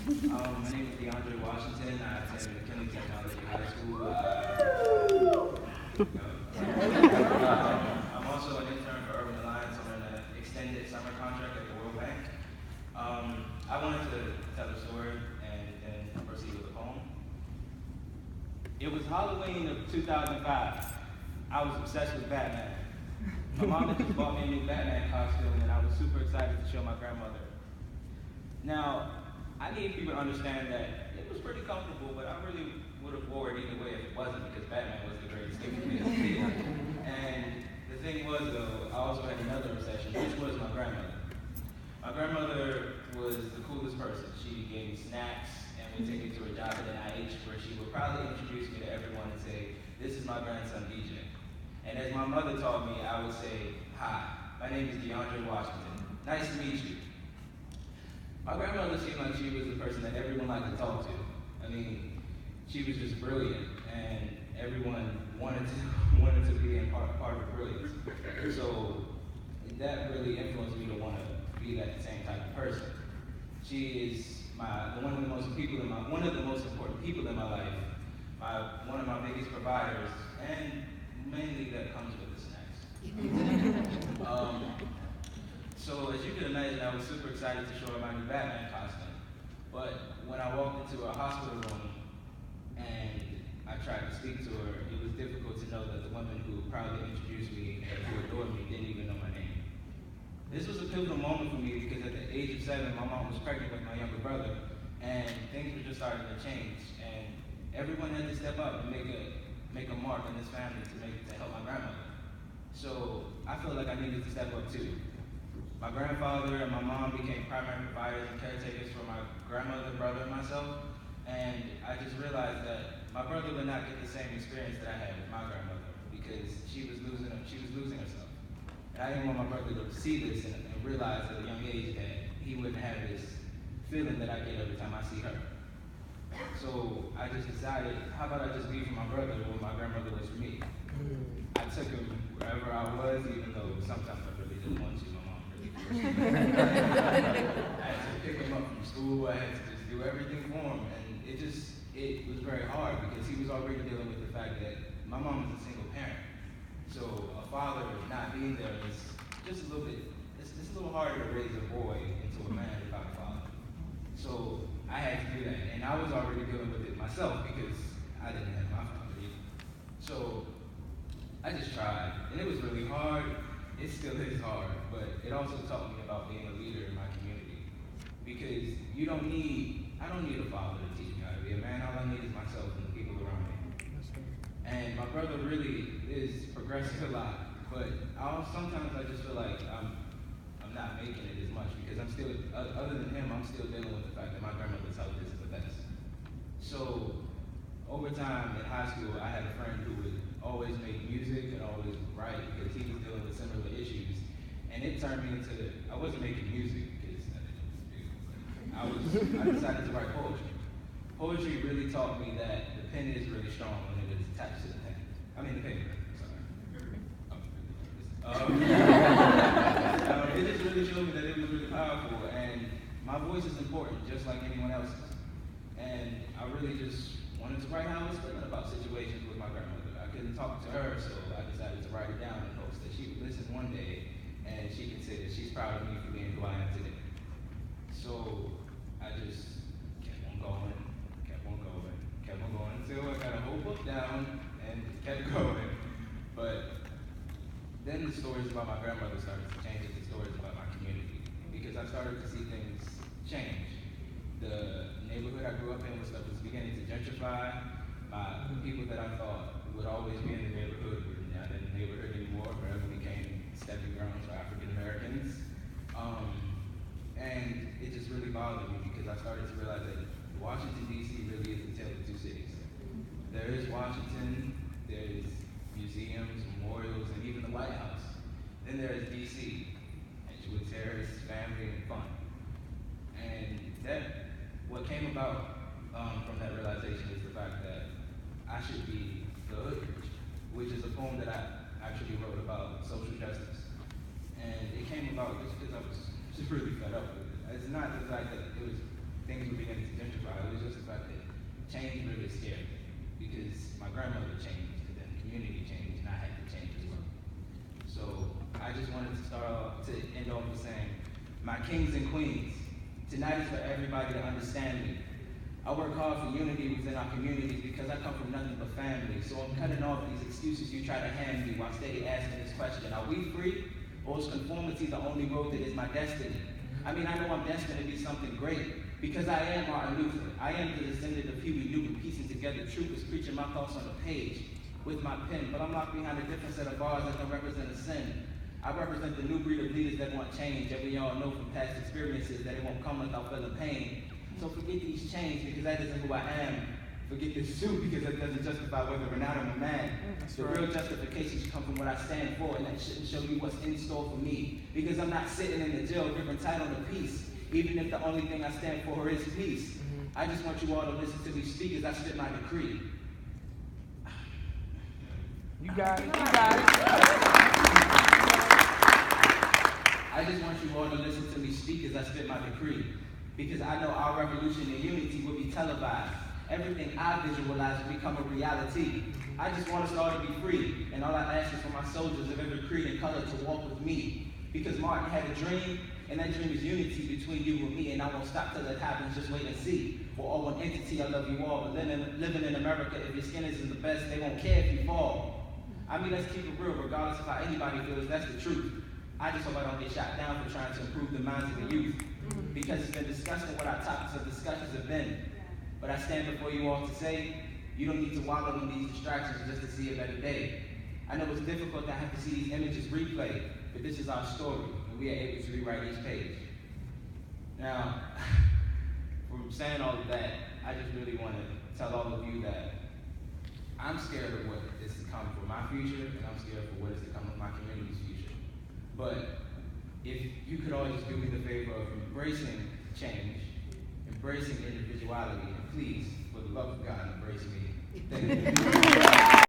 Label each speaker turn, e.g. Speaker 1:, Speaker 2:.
Speaker 1: My name is Washington. I attend McKinley Technology High School. I'm also an intern for Urban Alliance. I'm in an extended summer contract at the World Bank. I wanted to tell a story and then proceed with a poem. It was Halloween of 2005. I was obsessed with Batman. My mom had just bought me a new Batman costume and I was super excited to show my grandmother. Now, I need people to understand that it was pretty comfortable, but I really would have wore it either way if it wasn't, because Batman was the greatest thing for me as a kid. And the thing was, though, I also had another obsession, which was my grandmother. My grandmother was the coolest person. She gave me snacks and would take me to a job at NIH where she would probably introduce me to everyone and say, "This is my grandson, DJ." And as my mother taught me, I would say, "Hi, my name is Washington. Nice to meet you." My grandmother seemed like she was the person that everyone liked to talk to. I mean, she was just brilliant, and everyone wanted to be in part of her brilliance. So that really influenced me to want to be that same type of person. She is one of the most important people in my life, one of my biggest providers, and mainly that comes with the snacks. So as you can imagine, I was super excited to show her my new Batman costume. But when I walked into a hospital room and I tried to speak to her, it was difficult to know that the woman who proudly introduced me and who adored me didn't even know my name. This was a pivotal moment for me because at the age of 7, my mom was pregnant with my younger brother, and things were just starting to change. And everyone had to step up and make a mark in this family to help my grandmother. So I felt like I needed to step up too. My grandfather and my mom became primary providers and caretakers for my grandmother, brother, and myself. And I just realized that my brother would not get the same experience that I had with my grandmother because she was losing herself. And I didn't want my brother to see this and realize at a young age that he wouldn't have this feeling that I get every time I see her. So I just decided, how about I just be for my brother what my grandmother was for me? I took him wherever I was, even though sometimes I really didn't want to. I had to pick him up from school, I had to just do everything for him, and it was very hard because he was already dealing with the fact that my mom was a single parent. So a father not being there is just a little bit, it's a little harder to raise a boy into a man without a father. So I had to do that, and I was already dealing with it myself because I didn't have my father either. So I just tried, and it was really hard. It still is hard, but it also taught me about being a leader in my community. Because I don't need a father to teach me how to be a man. All I need is myself and the people around me. And my brother really is progressing a lot, but sometimes I just feel like I'm not making it as much because I'm still, other than him, I'm still dealing with the fact that my grandmother's health isn't the best. So over time in high school, I had a friend who would always make music and always write because he was dealing with similar issues. And it turned me into, I wasn't making music because I decided to write poetry. Poetry really taught me that the pen is really strong when it is attached to the pen. I mean the paper, sorry. It just really showed me that it was really powerful and my voice is important just like anyone else's. And I really just wanted to write how I was feeling about situations with my grandmother. I couldn't talk to her, so I decided to write it down in hopes that she would listen one day and she could say that she's proud of me for being who I am today. So I just kept on going until I got a whole book down and kept going. But then the stories about my grandmother started to change into stories about my community because I started to see things change. The neighborhood I grew up in was beginning to gentrify. The people that I thought would always be in the neighborhood were not in the neighborhood anymore, forever became stepping grounds for African Americans. And it just really bothered me because I started to realize that Washington, D.C. really is the tale of two cities. There is Washington, there is museums, memorials, and even the White House. Then there is D.C., and with terrorists, family, and fun. And what came about from that realization is the fact that I should be the hood preacher, which is a poem that I actually wrote about social justice. And it came about just because I was just really fed up with it. It's not the fact that it was things were beginning to gentrify. It was just the fact that change really scared me, because my grandmother changed, and then the community changed, and I had to change as well. So I just wanted to start off, to end off with saying, my kings and queens, tonight is for everybody to understand me. I work hard for unity within our communities because I come from nothing but family. So I'm cutting off these excuses you try to hand me while steady asking this question: are we free, or is conformity the only road that is my destiny? I mean, I know I'm destined to be something great, because I am Martin Luther. I am the descendant of Huey Newton, piecing together truth is preaching my thoughts on the page with my pen, but I'm locked behind a different set of bars that can represent a sin. I represent the new breed of leaders that want change, and we all know from past experiences that it won't come without feeling pain. So forget these chains, because that isn't who I am. Forget this suit, because it doesn't justify whether or not I'm a man. The real justification should come from what I stand for, and that shouldn't show you what's in store for me. Because I'm not sitting in the jail giving title to peace, even if the only thing I stand for is peace. I just want you all to listen to me speak as I spit my decree.
Speaker 2: You got it, you got it.
Speaker 1: I just want you all to listen to me speak as I spit my decree, because I know our revolution and unity will be televised. Everything I visualize will become a reality. I just want us all to be free, and all I ask is for my soldiers of every creed and color to walk with me, because Martin had a dream, and that dream is unity between you and me, and I won't stop till it happens. Just wait and see. We're all one entity. I love you all, but living in America, if your skin isn't the best, they won't care if you fall. I mean, let's keep it real, regardless of how anybody feels, that's the truth. I just hope I don't get shot down for trying to improve the minds of the youth, because it's been disgusting what our topics of discussions have been. But I stand before you all to say, you don't need to wallow in these distractions just to see a better day. I know it's difficult to have to see these images replayed, but this is our story, and we are able to rewrite each page. Now, from saying all of that, I just really want to tell all of you that I'm scared of what is to come for my future, and I'm scared for what is to come with my community's future. But if you could all just do me the favor of embracing change, embracing individuality, and please, for the love of God, embrace me. Thank you.